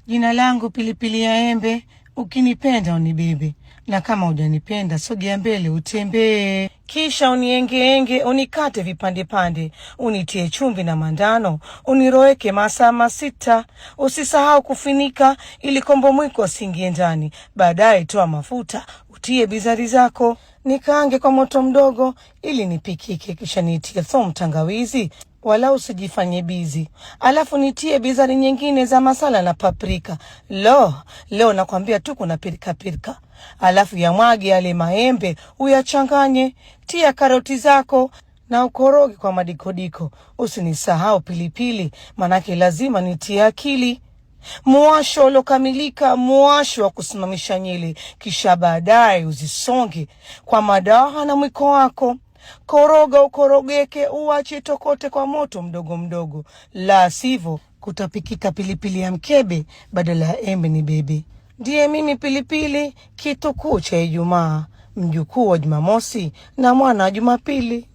Jina langu Pilipili ya Embe, ukinipenda unibebe, na kama hujanipenda sogea mbele utembee. Kisha uniengeenge, unikate vipande pande, unitie chumvi na mandano, uniroeke masaa masita. Usisahau kufinika ili kombo mwiko asingie ndani. Baadaye toa mafuta, utie bizari zako, nikaange kwa moto mdogo ili nipikike. Kisha nitie thomu, tangawizi, wala usijifanye bizi. Alafu nitie bizari nyingine za masala na paprika. Leo nakwambia tu kuna pirika pirika. Alafu ya mwagi yale maembe, uyachanganye, tia karoti zako na ukoroge kwa madikodiko. Usinisahau pilipili, manake lazima nitie akili. Muasho ulokamilika, muasho wa kusimamisha nyele. Kisha baadaye uzisonge kwa madaha na mwiko wako. Koroga ukorogeke, uache tokote kwa moto mdogo mdogo. La sivyo kutapikika pilipili ya mkebe badala ya embe ni bebe. Ndiye mimi Pilipili, kitukuu cha Ijumaa, mjukuu wa Jumamosi na mwana wa Jumapili.